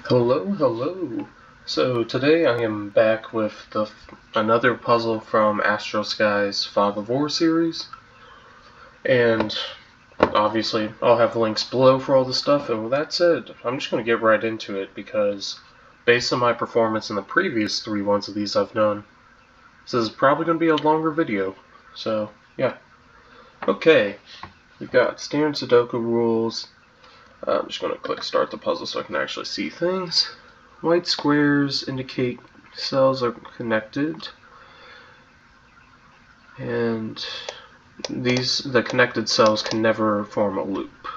Hello. So today I am back with another puzzle from AstralSky's Fog of War series, and obviously I'll have links below for all the stuff, and with that said, I'm just going to get right into it because based on my performance in the previous 3 ones of these I've done, this is probably going to be a longer video, so yeah. Okay, we've got standard sudoku rules. I'm just going to click start the puzzle so I can actually see things. White squares indicate cells are connected, and the connected cells can never form a loop.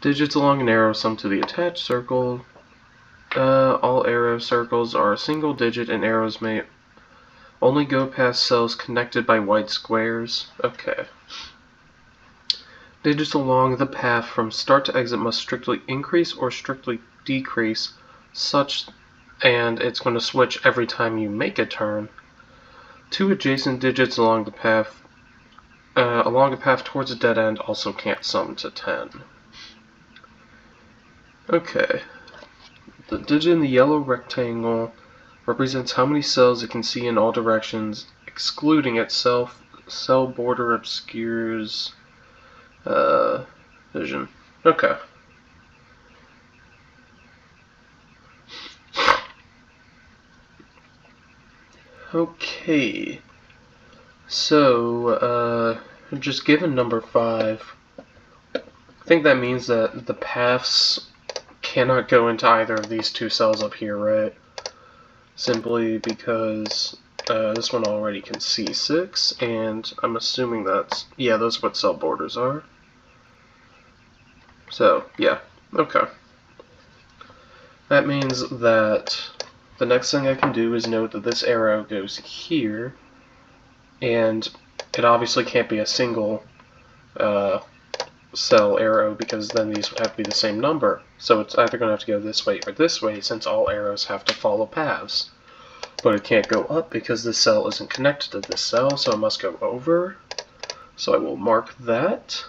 Digits along an arrow sum to the attached circle. All arrow circles are a single digit, and arrows may only go past cells connected by white squares. Okay. Digits along the path from start to exit must strictly increase or strictly decrease, and it's going to switch every time you make a turn. 2 adjacent digits along the path towards a dead end also can't sum to 10. Okay. The digit in the yellow rectangle represents how many cells it can see in all directions, excluding itself. Cell border obscures vision. Okay. Okay. So, just given number 5, I think that means that the paths cannot go into either of these 2 cells up here, right? Simply because this one already can see 6, and I'm assuming that's, yeah, those are what cell borders are. So, yeah, okay. That means that the next thing I can do is note that this arrow goes here, and it obviously can't be a single cell arrow because then these would have to be the same number. So it's either going to have to go this way or this way since all arrows have to follow paths. But it can't go up because this cell isn't connected to this cell, so it must go over. So I will mark that.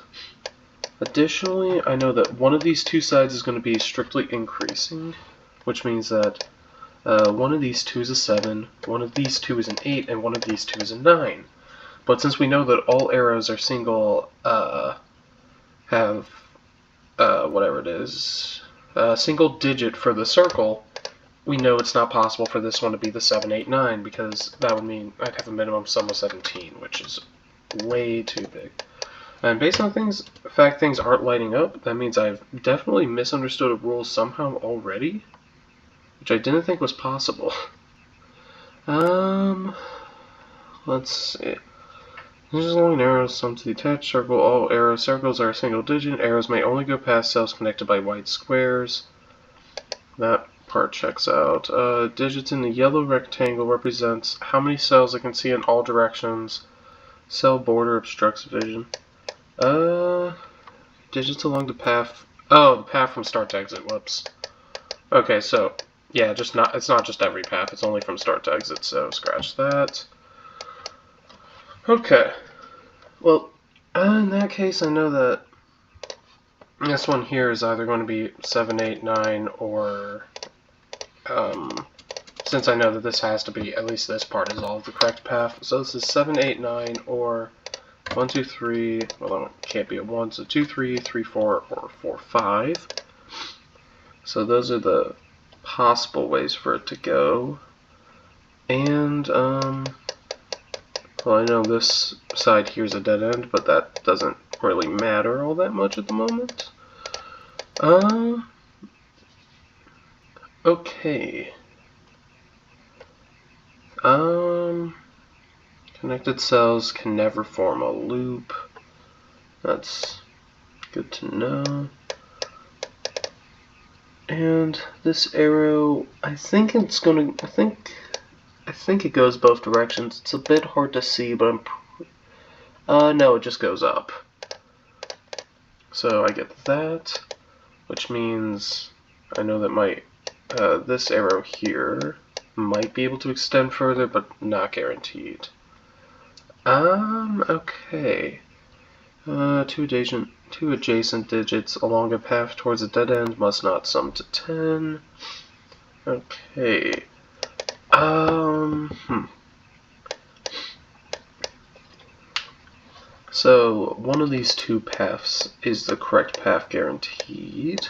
Additionally, I know that one of these 2 sides is going to be strictly increasing, which means that one of these 2 is a 7, one of these 2 is an 8, and one of these 2 is a 9. But since we know that all arrows are single, have whatever it is, a single digit for the circle, we know it's not possible for this one to be the 7, 8, 9, because that would mean I'd have a minimum sum of 17, which is way too big. And based on the fact things aren't lighting up, that means I've definitely misunderstood a rule somehow already, which I didn't think was possible. Let's see. Digits along an arrow sum to the attached circle. All arrow circles are a single digit. Arrows may only go past cells connected by white squares. That part checks out. Digits in the yellow rectangle represents how many cells it can see in all directions. Cell border obstructs vision. Digits along the path. Oh, the path from start to exit. Whoops. Okay, so yeah, it's not just every path. It's only from start to exit. So scratch that. Okay. Well, in that case, I know that this one here is either going to be 7, 8, 9, or since I know that this has to be, at least this part is all the correct path. So this is 7, 8, 9, or 1, 2, 3, well, it can't be a 1, so 2, 3, 3, 4, or 4, 5. So those are the possible ways for it to go. And, well, I know this side here is a dead end, but that doesn't really matter all that much at the moment. Okay. Connected cells can never form a loop. That's good to know. And this arrow, I think it goes both directions. It's a bit hard to see, but no, it just goes up. So I get that, which means I know that this arrow here might be able to extend further, but not guaranteed. Okay. Two Two adjacent digits along a path towards a dead end must not sum to 10. Okay. So, one of these two paths is the correct path guaranteed.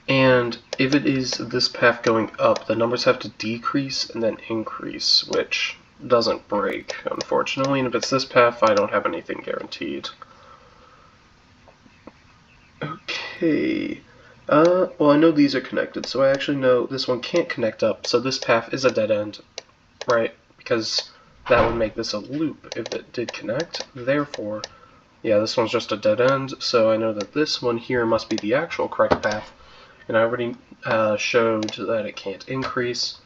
And if it is this path going up, the numbers have to decrease and then increase, which doesn't break, unfortunately. And if it's this path, I don't have anything guaranteed. Okay. Well, I know these are connected, so I actually know this one can't connect up, so this path is a dead end, right? Because that would make this a loop if it did connect. Therefore, yeah, this one's just a dead end, so I know that this one here must be the actual correct path. And I already showed that it can't increase,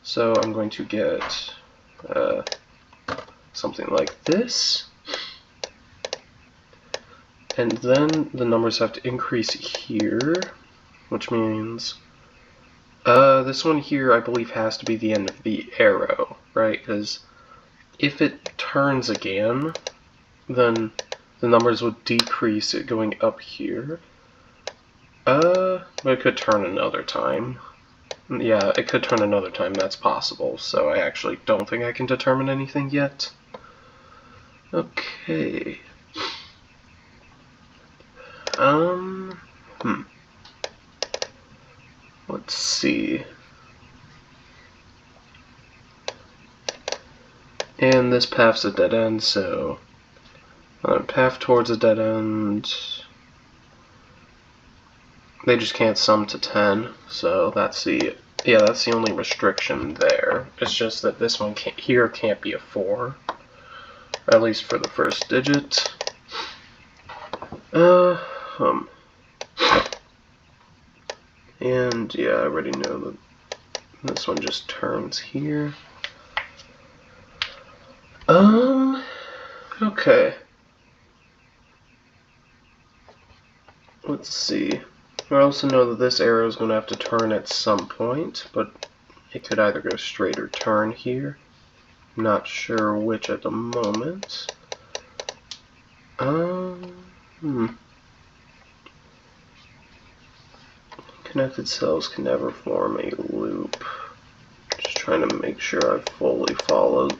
so I'm going to get something like this. And then the numbers have to increase here, which means this one here I believe has to be the end of the arrow, right? Because if it turns again, then the numbers would decrease it going up here. But it could turn another time. Yeah, it could turn another time, that's possible, so I actually don't think I can determine anything yet. Okay. Let's see. And this path's a dead end, so path towards a dead end. They just can't sum to 10, so that's the only restriction there. It's just that this one here can't be a 4, at least for the first digit. And yeah, I already know that this one just turns here. Okay. Let's see. I also know that this arrow is going to have to turn at some point, but it could either go straight or turn here. Not sure which at the moment. Connected cells can never form a loop. Just trying to make sure I fully followed.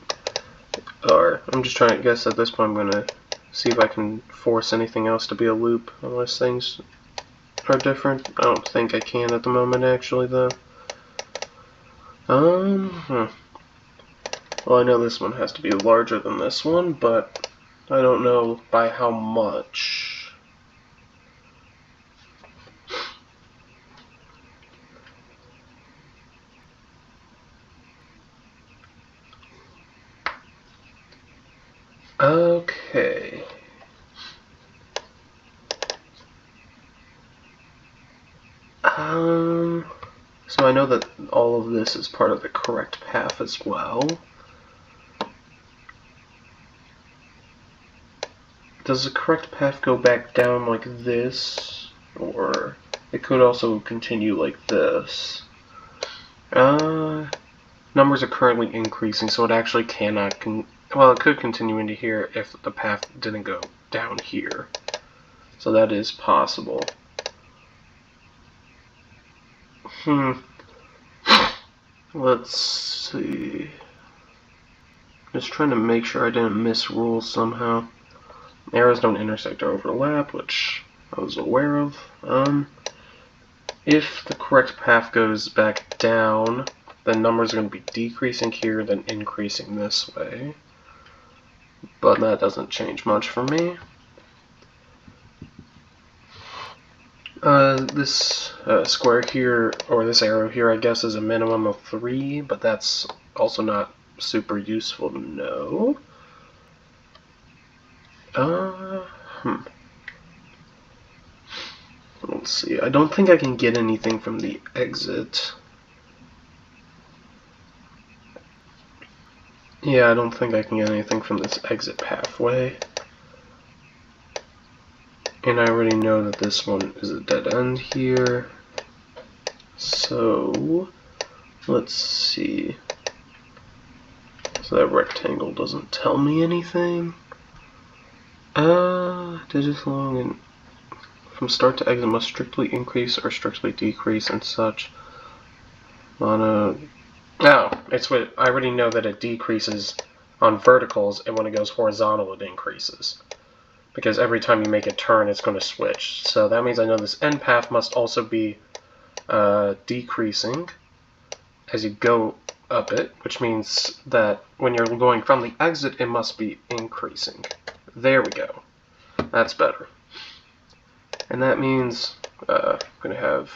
Or I'm just trying to guess at this point. I'm going to see if I can force anything else to be a loop, unless things are different. I don't think I can at the moment, actually, though. Well, I know this one has to be larger than this one, but I don't know by how much. Okay. So I know that all of this is part of the correct path as well. Does the correct path go back down like this? Or it could also continue like this? Numbers are currently increasing, so it actually cannot well, it could continue into here if the path didn't go down here. So that is possible. Let's see. Just trying to make sure I didn't miss rules somehow. Arrows don't intersect or overlap, which I was aware of. If the correct path goes back down, then numbers are going to be decreasing here, then increasing this way. But that doesn't change much for me. This square here, or this arrow here, I guess is a minimum of 3, but that's also not super useful to know. Let's see, I don't think I can get anything from the exit. Yeah, I don't think I can get anything from this exit pathway. And I already know that this one is a dead end here. So, let's see. So that rectangle doesn't tell me anything. Digits long and from start to exit must strictly increase or strictly decrease and such. No, it's what I already know that it decreases on verticals, and when it goes horizontal, it increases. Because every time you make a turn, it's going to switch. So that means I know this end path must also be decreasing as you go up it, which means that when you're going from the exit, it must be increasing. There we go. That's better. And that means I'm going to have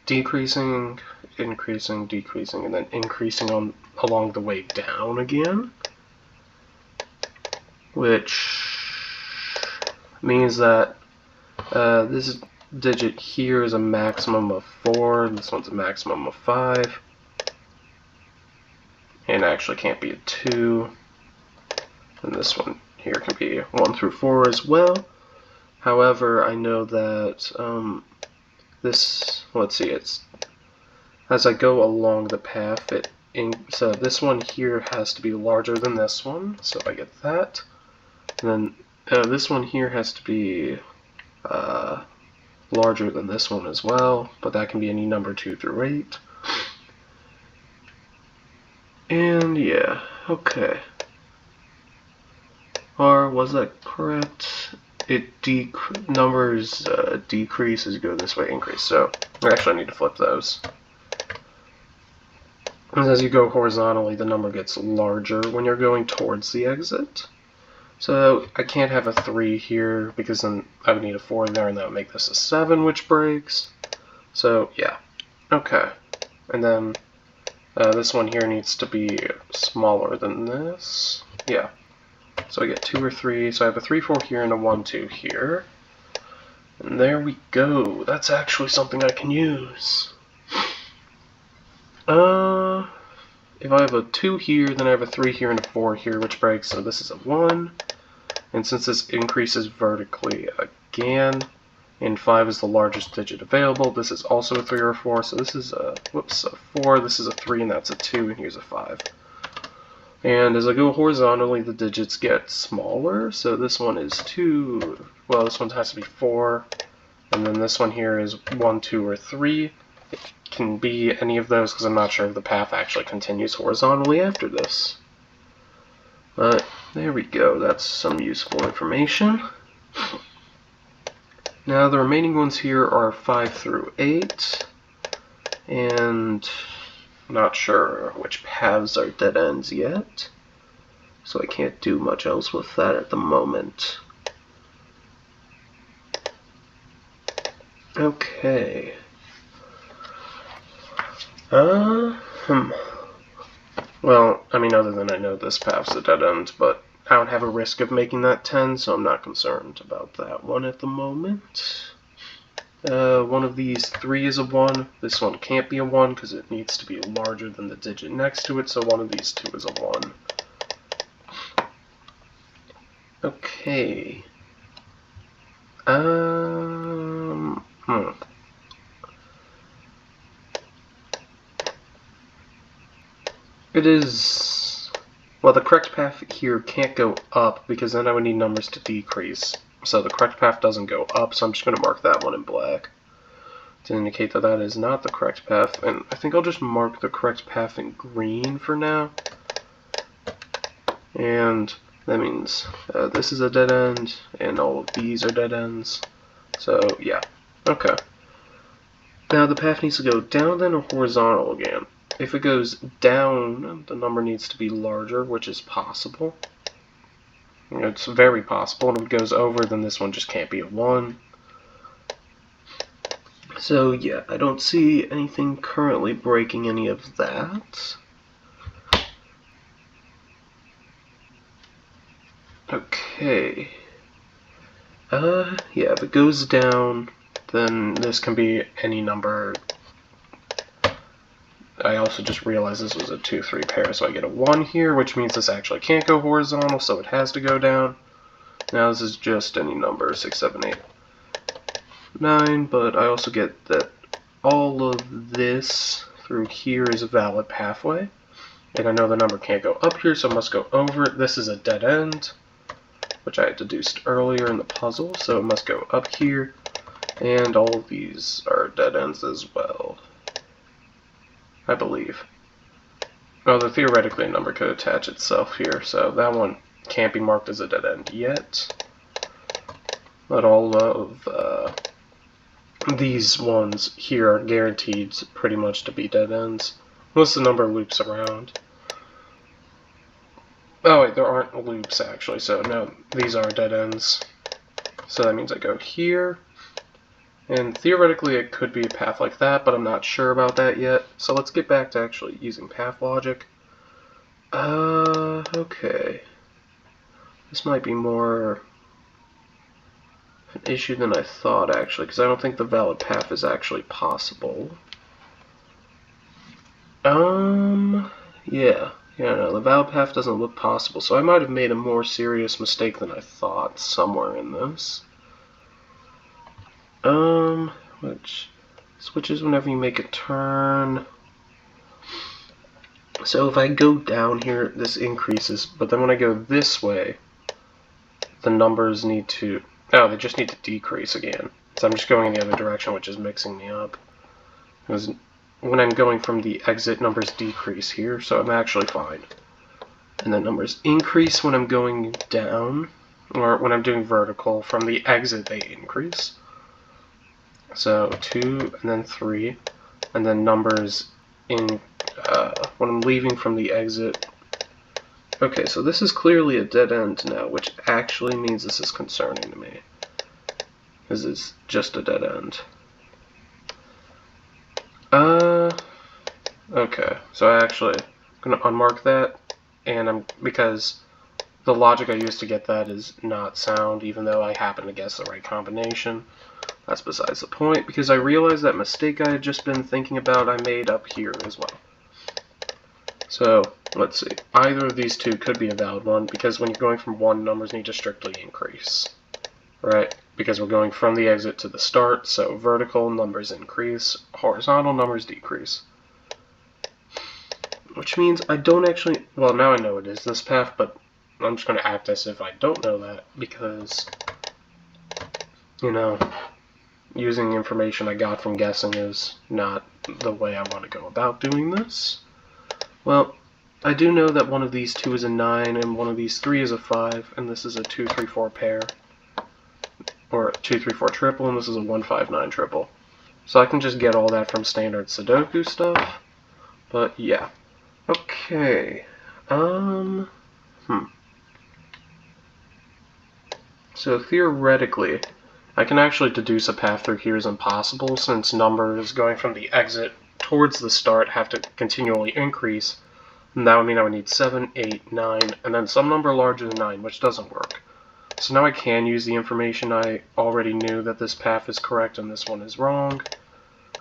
decreasing, increasing, decreasing, and then increasing along the way down again, which means that this digit here is a maximum of 4, this one's a maximum of 5, and actually can't be a 2, and this one here can be 1 through 4 as well. However, I know that this, let's see, it's as I go along the path, so this one here has to be larger than this one, so I get that. And then this one here has to be larger than this one as well, but that can be any number 2 through 8. And yeah, okay. Or was that correct? Numbers decrease as you go this way, increase. So actually I need to flip those. And as you go horizontally, the number gets larger when you're going towards the exit. So I can't have a 3 here because then I would need a 4 there, and that would make this a 7, which breaks. So yeah, okay. And then this one here needs to be smaller than this. Yeah. So I get 2 or 3, so I have a 3, 4 here and a 1, 2 here. And there we go. That's actually something I can use. If I have a 2 here, then I have a 3 here and a 4 here, which breaks, so this is a 1. And since this increases vertically again, and 5 is the largest digit available, this is also a 3 or a 4, so this is a 4, this is a 3, and that's a 2, and here's a 5. And as I go horizontally, the digits get smaller, so this one is 2, well, this one has to be 4, and then this one here is 1, 2, or 3. It can be any of those because I'm not sure if the path actually continues horizontally after this. But there we go, that's some useful information. Now the remaining ones here are 5 through 8, and I'm not sure which paths are dead ends yet, so I can't do much else with that at the moment. Okay. Well, I mean, other than I know this path's a dead end, but I don't have a risk of making that 10, so I'm not concerned about that one at the moment. One of these 3 is a 1. This one can't be a 1 because it needs to be larger than the digit next to it, so one of these 2 is a 1. Okay. It is... Well, the correct path here can't go up because then I would need numbers to decrease. So the correct path doesn't go up, so I'm just going to mark that one in black to indicate that that is not the correct path. And I think I'll just mark the correct path in green for now. And that means this is a dead end, and all of these are dead ends. So, yeah. Okay. Now the path needs to go down then or horizontal again. If it goes down, the number needs to be larger, which is possible. It's very possible, and if it goes over, then this one just can't be a 1. So yeah, I don't see anything currently breaking any of that. Okay. Yeah, if it goes down, then this can be any number. I also just realized this was a 2-3 pair, so I get a 1 here, which means this actually can't go horizontal, so it has to go down. Now this is just any number, 6, 7, 8, 9, but I also get that all of this through here is a valid pathway. And I know the number can't go up here, so it must go over. This is a dead end. which I had deduced earlier in the puzzle, so it must go up here, and all of these are dead ends as well, I believe. Although theoretically a number could attach itself here, so that one can't be marked as a dead end yet. But all of these ones here are guaranteed pretty much to be dead ends, unless the number loops around. Oh wait, there aren't loops actually, so no, these are dead ends. So that means I go here, and theoretically it could be a path like that, but I'm not sure about that yet. So let's get back to actually using path logic. Okay. This might be more an issue than I thought, actually, because I don't think the valid path is actually possible. Yeah, no, the valid path doesn't look possible, so I might have made a more serious mistake than I thought somewhere in this. Which switches whenever you make a turn. So if I go down here, this increases, but then when I go this way, the numbers need to, they just need to decrease again. So I'm just going in the other direction, which is mixing me up. Because when I'm going from the exit, numbers decrease here, so I'm actually fine. And then numbers increase when I'm going down, or when I'm doing vertical. From the exit, they increase. So 2, and then 3, and then numbers in when I'm leaving from the exit. Okay, so this is clearly a dead end now, which actually means this is concerning to me, because it's just a dead end. Okay, so I'm gonna unmark that, and because the logic I used to get that is not sound, even though I happen to guess the right combination. That's besides the point, because I realized that mistake I had just been thinking about I made up here as well. So, let's see. Either of these two could be a valid one, because when you're going from one, numbers need to strictly increase. Right? Because we're going from the exit to the start, so vertical numbers increase, horizontal numbers decrease. Which means I don't actually, well, now I know it is this path, but I'm just going to act as if I don't know that, because, you know, using information I got from guessing is not the way I want to go about doing this. Well, I do know that one of these two is a 9, and one of these 3 is a 5, and this is a 2, 3, 4 pair. Or a 2, 3, 4 triple, and this is a 1, 5, 9 triple. So I can just get all that from standard sudoku stuff. But yeah. Okay. So theoretically, I can actually deduce a path through here is impossible, since numbers going from the exit towards the start have to continually increase, and that would mean I would need 7, 8, 9, and then some number larger than 9, which doesn't work. So now I can use the information I already knew that this path is correct and this one is wrong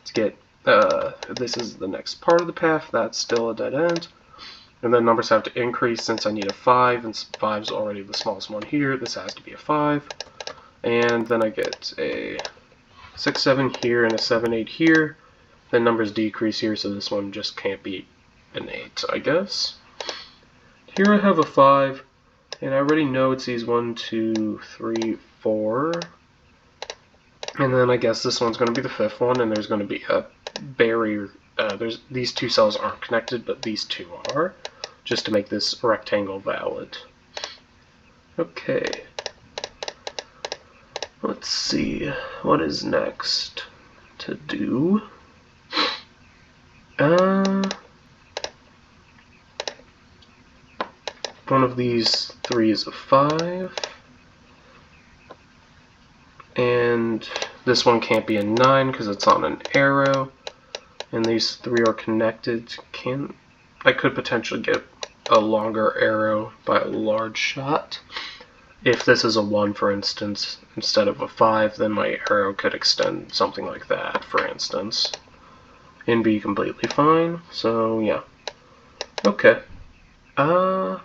to get, this is the next part of the path, that's still a dead end. And then numbers have to increase since I need a 5, and 5 is already the smallest one here, this has to be a 5. And then I get a 6, 7 here and a 7, 8 here. Then numbers decrease here, so this one just can't be an 8, I guess. Here I have a 5, and I already know it's these 1, 2, 3, 4. And then I guess this one's going to be the 5th one, and there's going to be a barrier. These two cells aren't connected, but these two are, just to make this rectangle valid. Okay. Let's see, what is next to do? One of these 3 is a 5, and this one can't be a 9 because it's on an arrow, and these 3 are connected. I could potentially get a longer arrow by a large shot. If this is a 1, for instance, instead of a 5, then my arrow could extend something like that, for instance, and be completely fine. So, yeah. Okay. I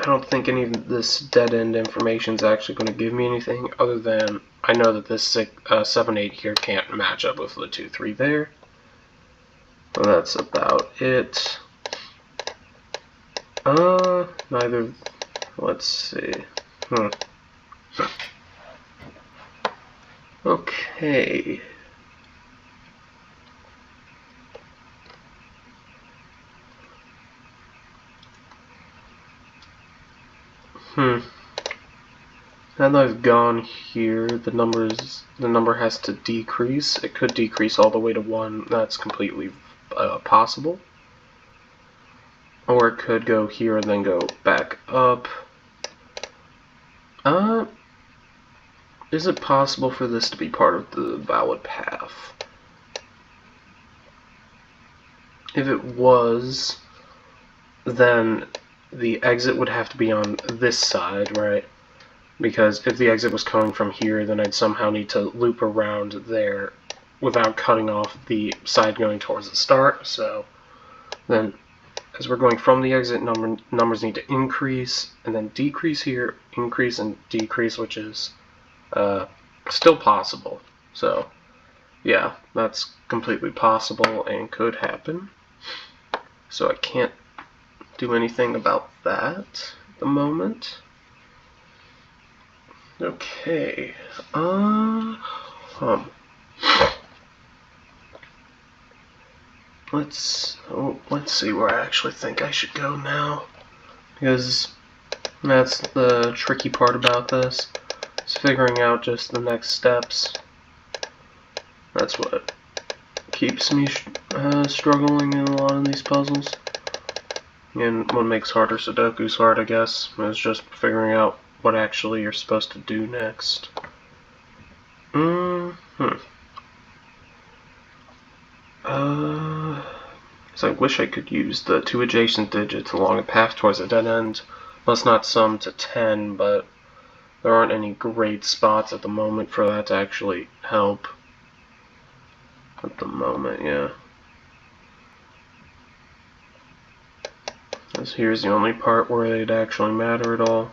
don't think any of this dead-end information is actually going to give me anything, other than I know that this 7, 8 here can't match up with the 2, 3 there. So that's about it. Neither. Let's see. Okay. Now that I've gone here, the number has to decrease. It could decrease all the way to 1. That's completely possible. Or it could go here and then go back up. Is it possible for this to be part of the valid path? If it was, then the exit would have to be on this side, right? Because if the exit was coming from here, then I'd somehow need to loop around there without cutting off the side going towards the start. So then, as we're going from the exit, numbers need to increase and then decrease here, increase and decrease, which is still possible. So yeah, that's completely possible and could happen. So I can't do anything about that at the moment. Okay. Let's see where I actually think I should go now, because that's the tricky part about this. Is figuring out just the next steps. That's what keeps me struggling in a lot of these puzzles. And what makes harder sudokus hard, I guess, is just figuring out what actually you're supposed to do next. So I wish I could use the 2 adjacent digits along a path towards a dead end. Must not sum to 10, but there aren't any great spots at the moment for that to actually help. At the moment, yeah. Because here's the only part where they'd actually matter at all.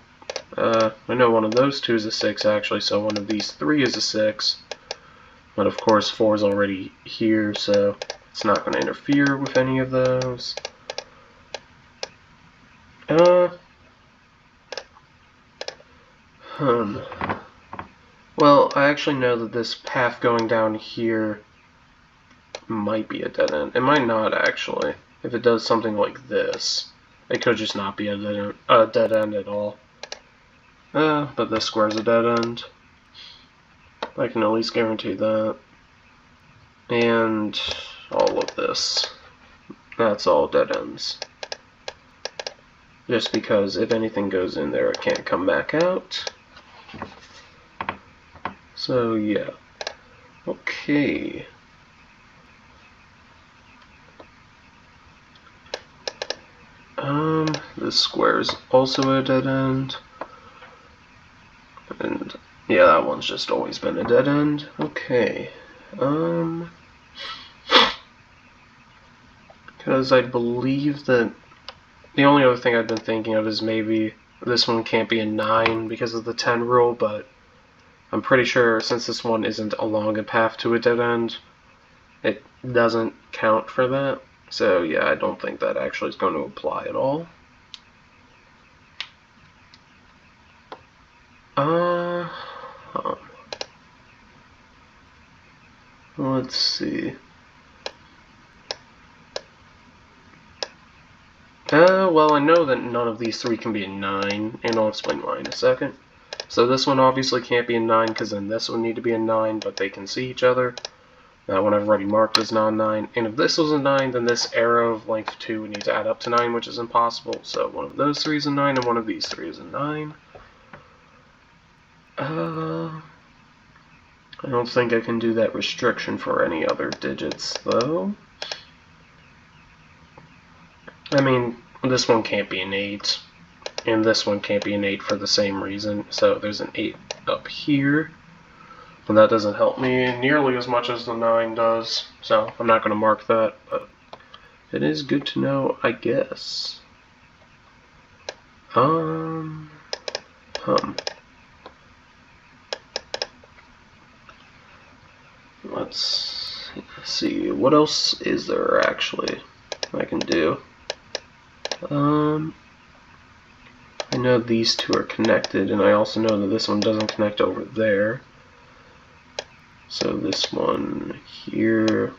I know one of those 2 is a 6 actually, so one of these 3 is a 6. But of course 4 is already here, so it's not going to interfere with any of those. Well, I actually know that this path going down here might be a dead end. It might not actually. If it does something like this, it could just not be a dead end at all. But this square's a dead end. I can at least guarantee that. And all of this. That's all dead ends. Just because if anything goes in there, it can't come back out. So yeah. Okay. This square is also a dead end. And yeah, that one's just always been a dead end. Okay. Because I believe that the only other thing I've been thinking of is maybe this one can't be a 9 because of the 10 rule, but I'm pretty sure since this one isn't along a path to a dead end, it doesn't count for that. So yeah, I don't think that actually is going to apply at all. Let's see. Well, I know that none of these 3 can be a 9, and I'll explain why in a second. So this one obviously can't be a 9, because then this would need to be a 9, but they can see each other. That one I've already marked as non-9. And if this was a 9, then this arrow of length 2 would need to add up to 9, which is impossible. So one of those 3 is a 9, and one of these 3 is a 9. I don't think I can do that restriction for any other digits, though. I mean, this one can't be an 8, and this one can't be an 8 for the same reason. So there's an 8 up here, but that doesn't help me nearly as much as the 9 does. So I'm not going to mark that, but it is good to know, I guess. Let's see, what else is there actually I can do? I know these two are connected, and I also know that this one doesn't connect over there. So this one here,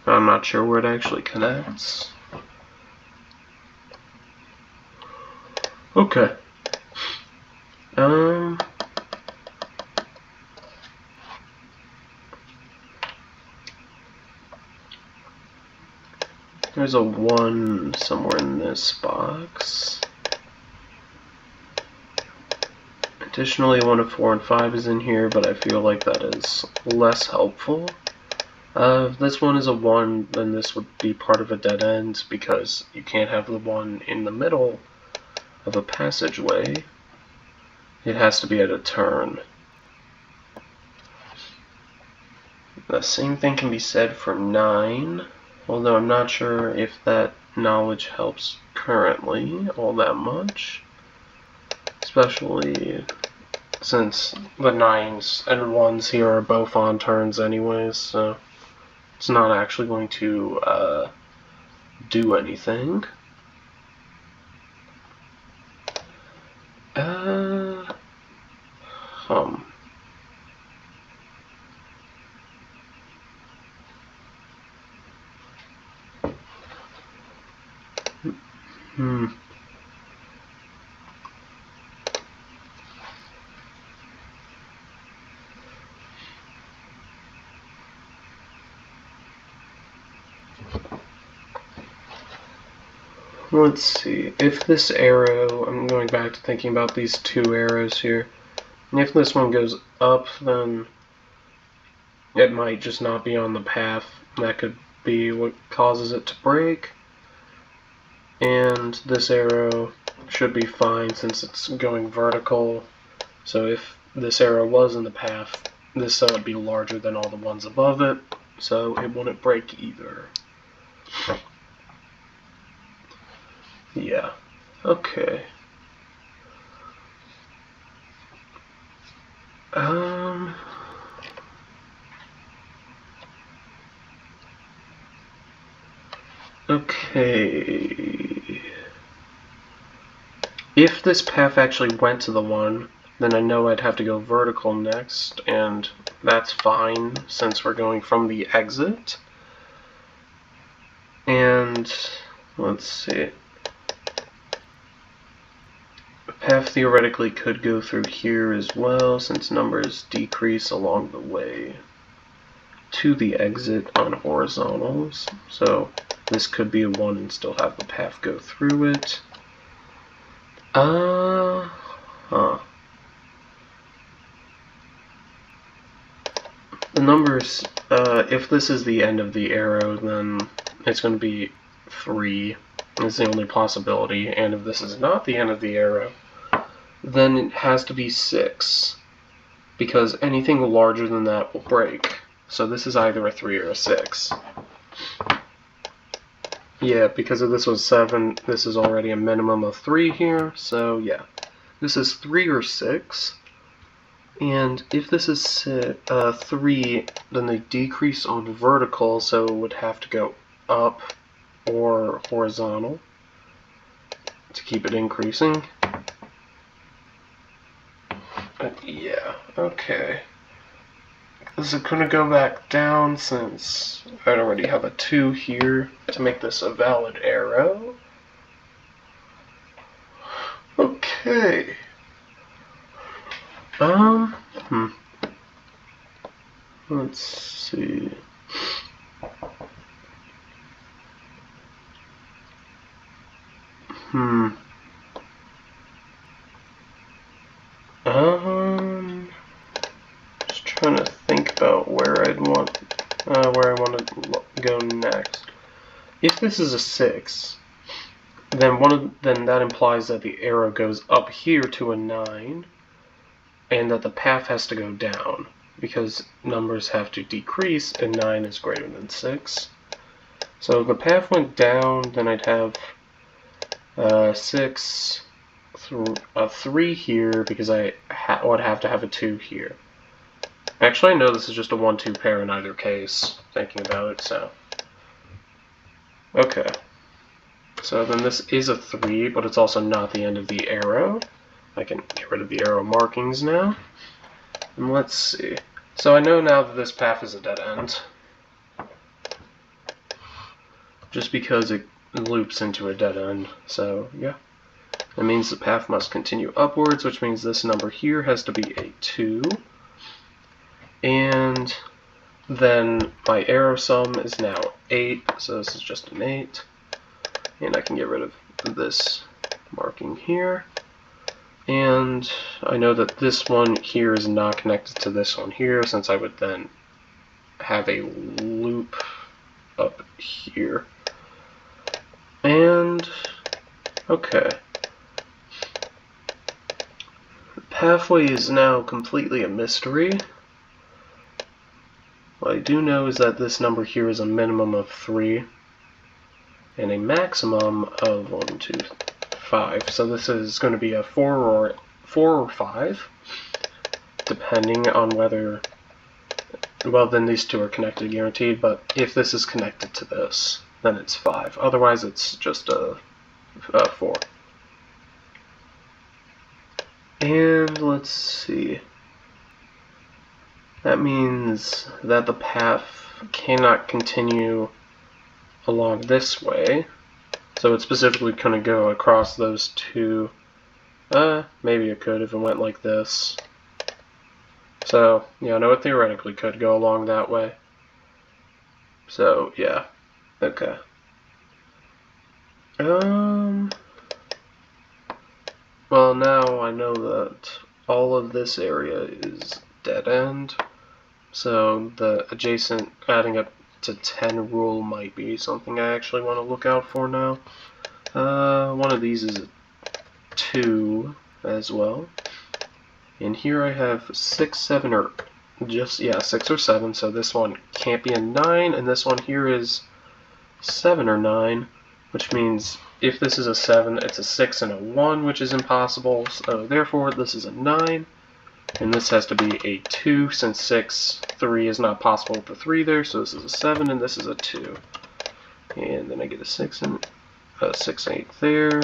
I'm not sure where it actually connects. Okay. There's a 1 somewhere in this box. Additionally, 1 of 4 and 5 is in here, but I feel like that is less helpful. If this one is a 1, then this would be part of a dead end, because you can't have the 1 in the middle of a passageway. It has to be at a turn. The same thing can be said for 9, although I'm not sure if that knowledge helps currently all that much. Especially since the 9s and 1s here are both on turns anyways, so it's not actually going to do anything. Let's see, if this arrow, I'm going back to thinking about these 2 arrows here, and if this one goes up, then it might just not be on the path. That could be what causes it to break. And this arrow should be fine since it's going vertical. So if this arrow was in the path, this cell would be larger than all the ones above it, so it wouldn't break either. Yeah, okay. Okay. If this path actually went to the 1, then I know I'd have to go vertical next, and that's fine since we're going from the exit. And let's see. The path theoretically could go through here as well, since numbers decrease along the way to the exit on horizontals. So this could be a 1 and still have the path go through it. The numbers, if this is the end of the arrow, then it's going to be 3. It's the only possibility. And if this is not the end of the arrow, then it has to be 6. Because anything larger than that will break. So this is either a 3 or a 6. Yeah, because if this was 7, this is already a minimum of 3 here, so yeah. This is 3 or 6, and if this is 3, then they decrease on vertical, so it would have to go up or horizontal to keep it increasing. Yeah, okay. Is it going to go back down since I already have a 2 here to make this a valid arrow? Okay. Let's see. Just trying to think about where I want to go next. If this is a 6, then that implies that the arrow goes up here to a 9, and that the path has to go down because numbers have to decrease, and 9 is greater than 6. So if the path went down, then I'd have 6. A 3 here because I would have to have a 2 here. Actually, I know this is just a 1-2 pair in either case, thinking about it, so. Okay. So then this is a 3, but it's also not the end of the arrow. I can get rid of the arrow markings now. And let's see. So I know now that this path is a dead end, just because it loops into a dead end. So yeah, that means the path must continue upwards, which means this number here has to be a 2. And then my arrow sum is now 8, so this is just an 8. And I can get rid of this marking here. And I know that this one here is not connected to this one here, since I would then have a loop up here. And, okay. The pathway is now completely a mystery. What I do know is that this number here is a minimum of 3, and a maximum of 1, 2, 5. So this is going to be a 4 or 5, depending on whether, well, then these two are connected guaranteed, but if this is connected to this, then it's 5. Otherwise, it's just a 4. And let's see. That means that the path cannot continue along this way. So it's specifically going to go across those two. Maybe it could if it went like this. So, yeah, no, it theoretically could go along that way. So, yeah. Okay. Well, now I know that all of this area is dead end. So the adjacent adding up to 10 rule might be something I actually want to look out for now. One of these is a 2 as well. And here I have 6, 7, or just, yeah, 6 or 7, so this one can't be a 9, and this one here is 7 or 9, which means if this is a 7, it's a 6 and a 1, which is impossible, so therefore this is a 9, and this has to be a 2, since 6, 3 is not possible with the 3 there, so this is a 7, and this is a 2. And then I get a 6 and a 6, 8 there,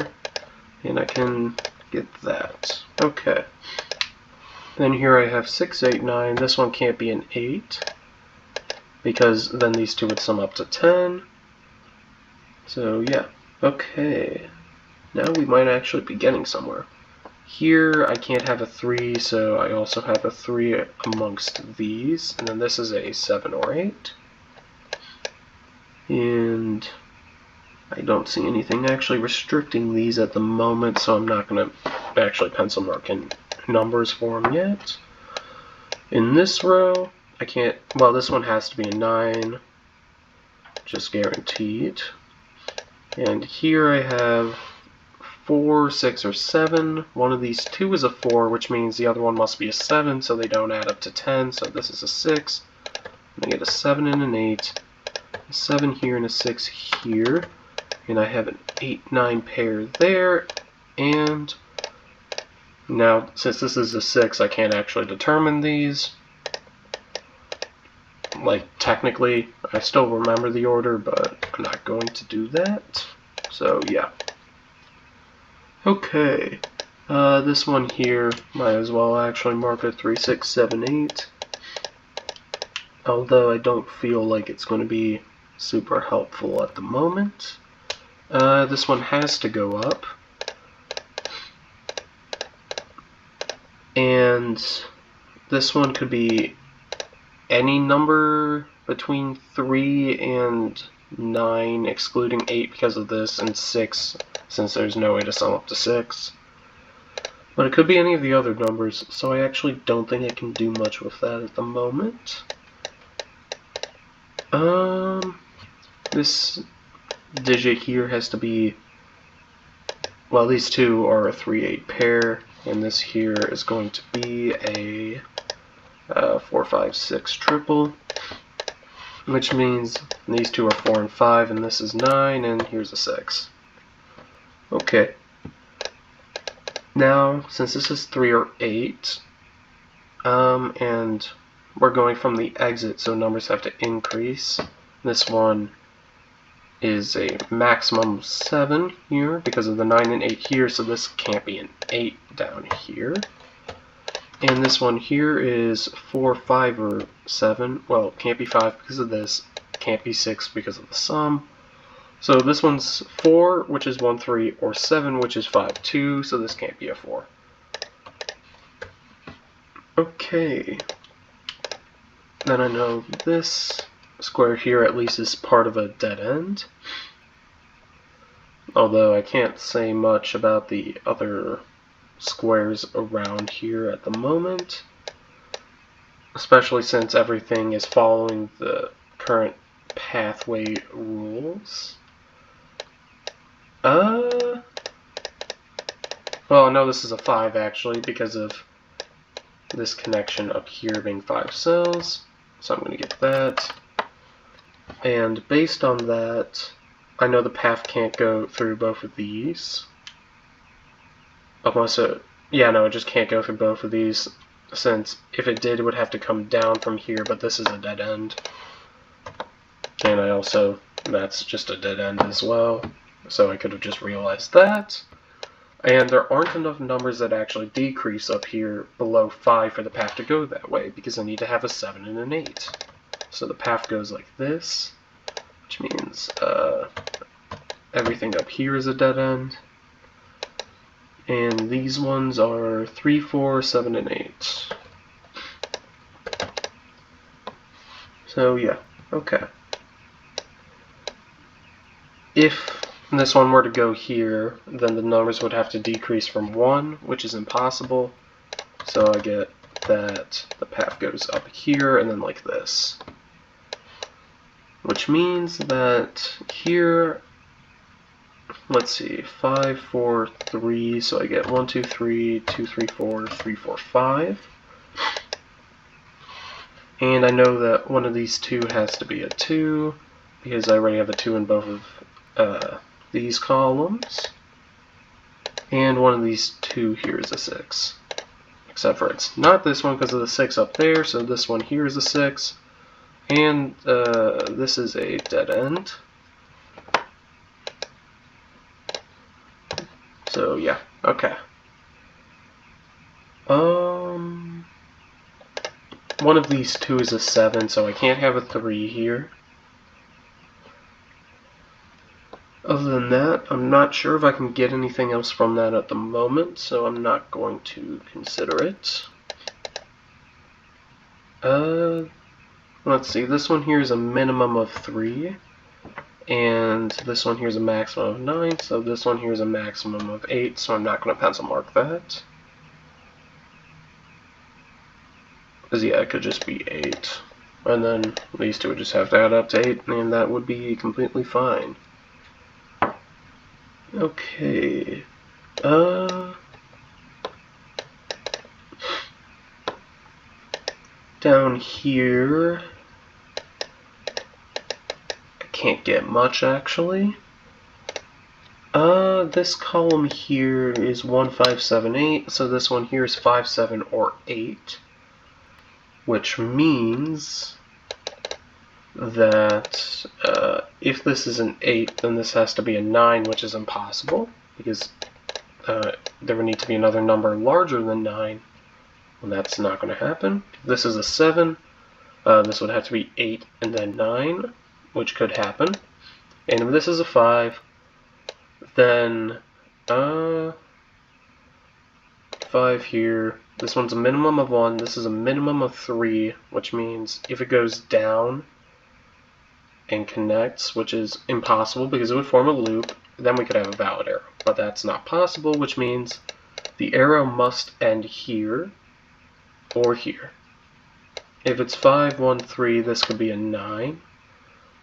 and I can get that. Okay. Then here I have 6, 8, 9. This one can't be an 8, because then these two would sum up to 10. So yeah, okay. Now we might actually be getting somewhere. Here I can't have a 3, so I also have a 3 amongst these, and then this is a 7 or 8. And I don't see anything actually restricting these at the moment, so I'm not going to actually pencil mark in numbers for them yet. In this row, I can't, well, this one has to be a 9, just guaranteed. And here I have 4, 6, or 7. One of these two is a 4, which means the other one must be a 7, so they don't add up to 10. So this is a 6. And I get a 7 and an 8, a 7 here and a 6 here. And I have an 8, 9 pair there. And now, since this is a 6, I can't actually determine these. Like, technically, I still remember the order, but I'm not going to do that. So, yeah. Okay, this one here, might as well actually mark it 3, 6, 7, 8. Although I don't feel like it's going to be super helpful at the moment. This one has to go up. And this one could be any number between 3 and 9, excluding 8 because of this, and 6, since there's no way to sum up to 6. But it could be any of the other numbers, so I actually don't think I can do much with that at the moment. This digit here has to be, well, these two are a 3, 8 pair, and this here is going to be a 4, 5, 6 triple, which means these two are 4 and 5, and this is 9, and here's a 6. Okay. Now, since this is 3 or 8, and we're going from the exit, so numbers have to increase. This one is a maximum of 7 here because of the 9 and 8 here, so this can't be an 8 down here. And this one here is 4, 5, or 7. Well, it can't be 5 because of this. Can't be 6 because of the sum. So this one's 4, which is 1, 3, or 7, which is 5, 2, so this can't be a 4. Okay. Then I know this square here at least is part of a dead end. Although I can't say much about the other squares around here at the moment, especially since everything is following the current pathway rules. Well, I know this is a 5 actually because of this connection up here being 5 cells, so I'm going to get that. And based on that, I know the path can't go through both of these. Unless it, yeah, no, it just can't go through both of these, since if it did, it would have to come down from here, but this is a dead end. And I also, that's just a dead end as well, so I could have just realized that. And there aren't enough numbers that actually decrease up here below 5 for the path to go that way, because I need to have a 7 and an 8. So the path goes like this, which means everything up here is a dead end. And these ones are 3, 4, 7, and 8. So yeah, okay. If this one were to go here, then the numbers would have to decrease from 1, which is impossible. So I get that the path goes up here and then like this. Which means that here, let's see, 5, 4, 3, so I get 1, 2, 3, 2, 3, 4, 3, 4, 5. And I know that one of these two has to be a 2, because I already have a 2 in both of these columns. And one of these 2 here is a 6. Except for it's not this one because of the 6 up there, so this one here is a 6. And this is a dead end. So yeah, okay. One of these 2 is a 7, so I can't have a 3 here. Other than that, I'm not sure if I can get anything else from that at the moment, so I'm not going to consider it. Let's see, this one here is a minimum of 3, and this one here is a maximum of 9, so this one here is a maximum of 8, so I'm not going to pencil mark that. Because yeah, it could just be 8. And then these 2 would just have to add up to 8, and that would be completely fine. Okay. Down here, I can't get much actually. This column here is 1, 5, 7, 8, so this one here is 5, 7, or 8. Which means that if this is an 8, then this has to be a 9, which is impossible, because there would need to be another number larger than 9, and that's not going to happen. If this is a 7, this would have to be 8 and then 9, which could happen. And if this is a 5, then 5 here. This one's a minimum of 1, this is a minimum of 3, which means if it goes down and connects, which is impossible because it would form a loop, then we could have a valid arrow. But that's not possible, which means the arrow must end here or here. If it's 5, 1, 3, this could be a 9,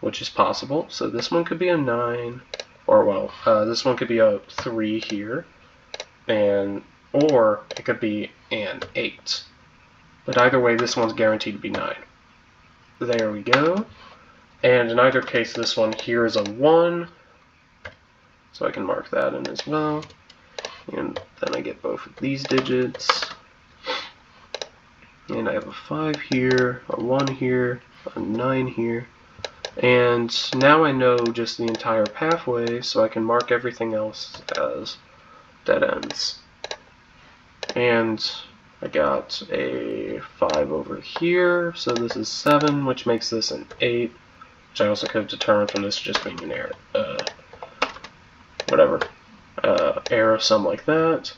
which is possible. So this one could be a 9, or well, this one could be a 3 here, or it could be an 8. But either way, this one's guaranteed to be 9. There we go. And in either case, this one here is a 1. So I can mark that in as well. And then I get both of these digits. And I have a 5 here, a 1 here, a 9 here, And now I know just the entire pathway, so I can mark everything else as dead ends. And I got a 5 over here, so this is 7, which makes this an 8, which I also could have determined from this just being an error, error sum like that.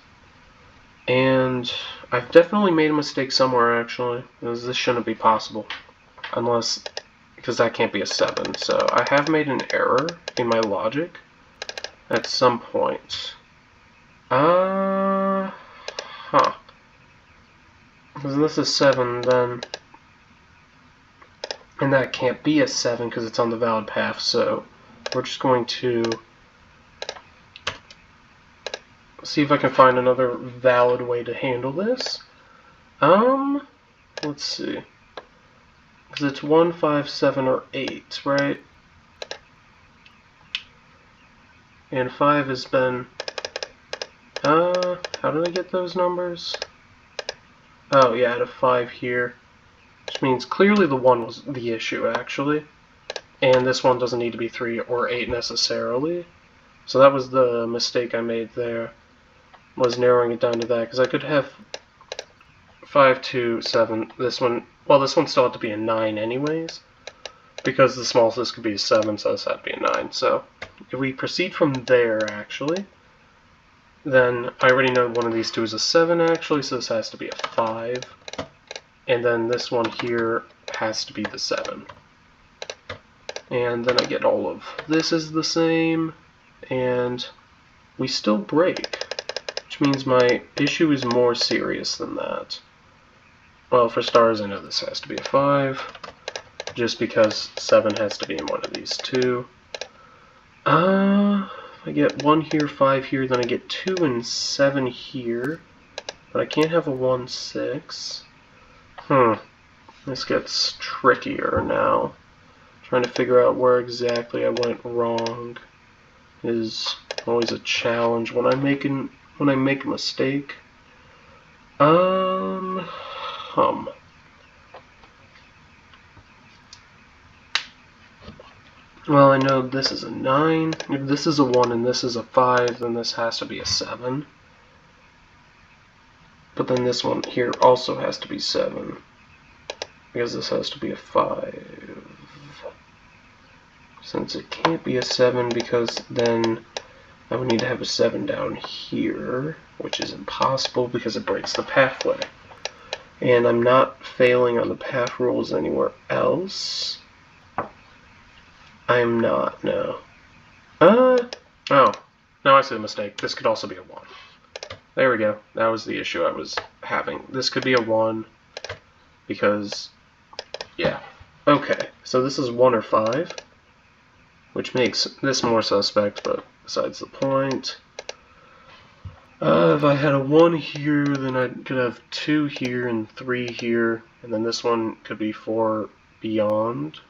And I've definitely made a mistake somewhere, actually, because this shouldn't be possible, because that can't be a 7. So I have made an error in my logic at some point. Because this is 7, then, and that can't be a 7 because it's on the valid path, so we're just going to see if I can find another valid way to handle this. Let's see. Because it's 1, 5, 7, or 8, right? And 5 has been... how did I get those numbers? Oh, yeah, I had a 5 here. Which means clearly the 1 was the issue, actually. And this one doesn't need to be 3 or 8 necessarily. So that was the mistake I made there, was narrowing it down to that. Because I could have 5, 2, 7. This one, well, this one still had to be a 9 anyways. Because the smallest this could be a 7, so this had to be a 9. So if we proceed from there, actually, then I already know one of these two is a 7, actually, so this has to be a 5. And then this one here has to be the 7. And then I get all of this is the same, and we still break, which means my issue is more serious than that. Well, for stars, I know this has to be a 5, just because 7 has to be in one of these two. I get 1 here, 5 here, then I get 2 and 7 here, but I can't have a 1, 6. This gets trickier now. Trying to figure out where exactly I went wrong is always a challenge when I make a mistake. Well, I know this is a 9. If this is a 1 and this is a 5, then this has to be a 7. But then this one here also has to be 7, because this has to be a 5. Since it can't be a 7, because then I would need to have a 7 down here, which is impossible because it breaks the pathway. And I'm not failing on the path rules anywhere else. I'm not, no. Oh, now I see the mistake. This could also be a 1. There we go. That was the issue I was having. This could be a 1, because, yeah. Okay, so this is 1 or 5, which makes this more suspect, but besides the point. If I had a 1 here, then I could have 2 here and 3 here, and then this one could be 4 beyond.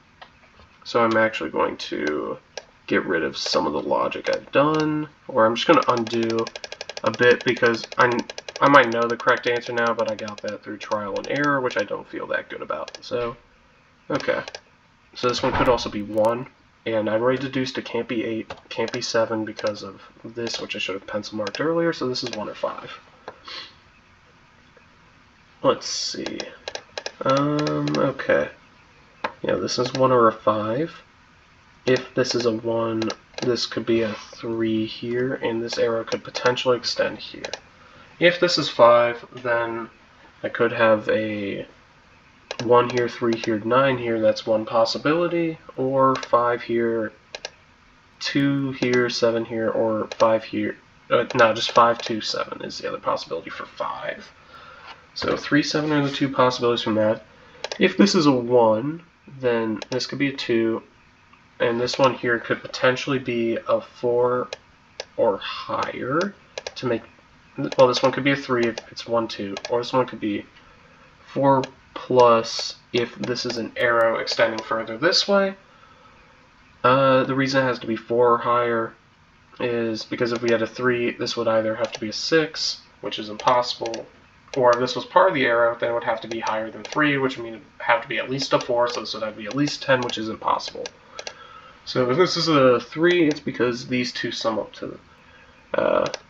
So I'm actually going to get rid of some of the logic I've done, or I'm just going to undo a bit, because I might know the correct answer now, but I got that through trial and error, which I don't feel that good about. So, okay. So this one could also be 1, and I've already deduced it can't be 8, can't be 7 because of this, which I should have pencil marked earlier, so this is 1 or 5. Let's see. Okay. Yeah, this is 1 or a 5. If this is a 1, this could be a 3 here, and this arrow could potentially extend here. If this is 5, then I could have a 1 here, 3 here, 9 here, that's one possibility, or 5 here, 2 here, 7 here, or 5 here. No, just 5, 2, 7 is the other possibility for 5. So 3, 7 are the two possibilities from that. If this is a 1, then this could be a 2, and this one here could potentially be a 4 or higher to make, well, this one could be a 3 if it's 1, 2, or this one could be 4 plus if this is an arrow extending further this way. The reason it has to be 4 or higher is because if we had a 3, this would either have to be a 6, which is impossible, or if this was part of the arrow, then it would have to be higher than 3, which would mean it would have to be at least a 4, so this would have to be at least 10, which is impossible. So if this is a 3, it's because these two sum up to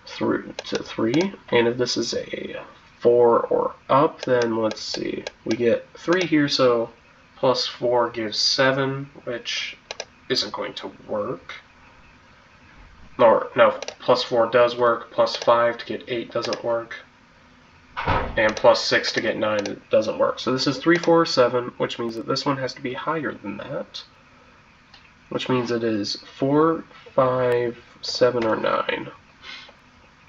through to 3, and if this is a 4 or up, then let's see, we get 3 here, so plus 4 gives 7, which isn't going to work. Or no, plus 4 does work, plus 5 to get 8 doesn't work, and plus 6 to get 9 doesn't work. So this is 3, 4, 7, which means that this one has to be higher than that, which means it is 4, 5, 7, or 9.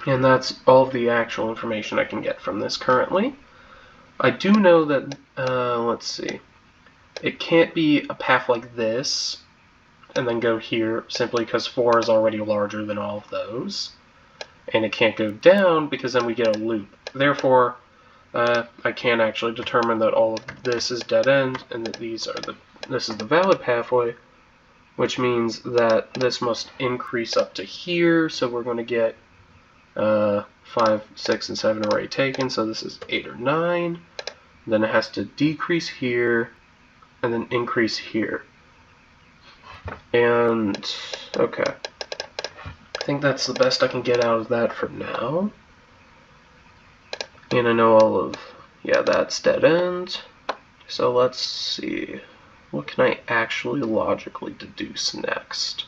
And that's all of the actual information I can get from this currently. I do know that, let's see, it can't be a path like this and then go here simply because 4 is already larger than all of those. And it can't go down because then we get a loop. Therefore, I can't actually determine that all of this is dead end and that this is the valid pathway, which means that this must increase up to here, so we're going to get 5, 6, and 7 already taken, so this is 8 or 9. Then it has to decrease here, and then increase here. And, okay. I think that's the best I can get out of that for now. And I know all of, yeah, that's dead end. So let's see. What can I actually logically deduce next?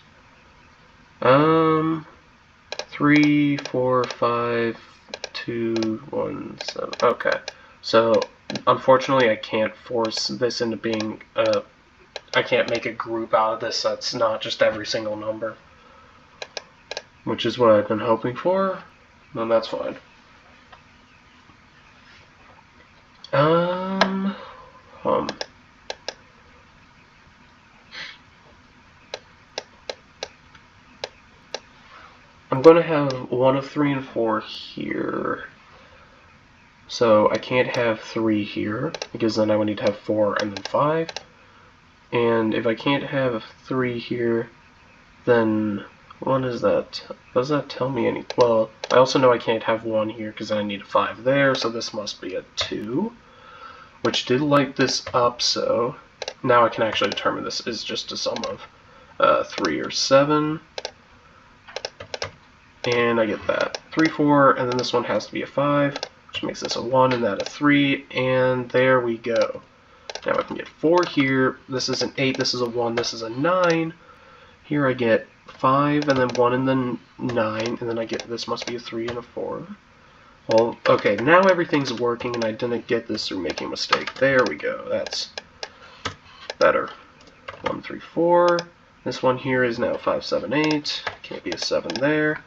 3, 4, 5, 2, 1, 7. Okay. So, unfortunately, I can't force this into being I can't make a group out of this that's not just every single number, which is what I've been hoping for, and that's fine. I'm going to have 1 of 3 and 4 here. So I can't have 3 here, because then I would need to have 4 and then 5. And if I can't have 3 here, then what is that? Does that tell me any? Well, I also know I can't have 1 here, because I need a 5 there, so this must be a 2. Which did light this up, so now I can actually determine this is just a sum of 3 or 7. And I get that. 3, 4, and then this one has to be a 5, which makes this a 1, and that a 3, and there we go. Now I can get 4 here, this is an 8, this is a 1, this is a 9. Here I get 5, and then 1, and then 9, and then I get, this must be a 3 and a 4. Well, okay, now everything's working, and I didn't get this through making a mistake. There we go, that's better. 1, 3, 4. This one here is now 5, 7, 8. Can't be a 7 there.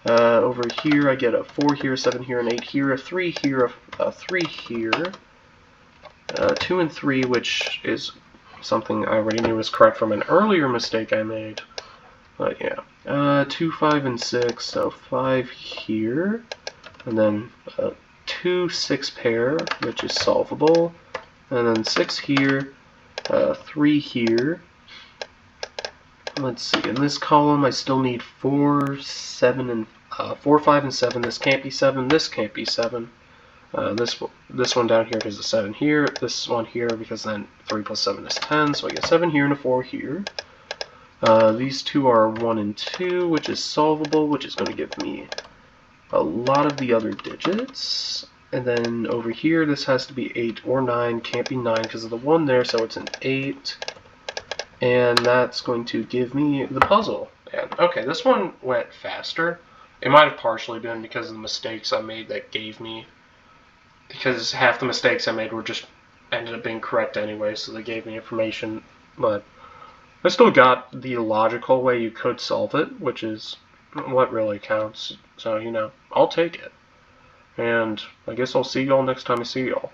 Over here I get a 4 here, 7 here, and 8 here, a 3 here, a 3 here, 2 and 3, which is something I already knew was correct from an earlier mistake I made. But yeah, 2, 5, and 6, so 5 here, and then 2, 6 pair, which is solvable, and then 6 here, 3 here. Let's see, in this column I still need 4, 7, and 4, 5, and 7. This can't be 7, this can't be 7. This one down here is a 7 here, this one here, because then 3 plus 7 is 10, so I get 7 here and a 4 here. These two are 1 and 2, which is solvable, which is going to give me a lot of the other digits. And then over here, this has to be 8 or 9, can't be 9 because of the 1 there, so it's an 8. And that's going to give me the puzzle. And okay, this one went faster. It might have partially been because of the mistakes I made that gave me, because half the mistakes I made were just ended up being correct anyway, so they gave me information. But I still got the logical way you could solve it, which is what really counts. So, you know, I'll take it. And I guess I'll see y'all next time I see y'all.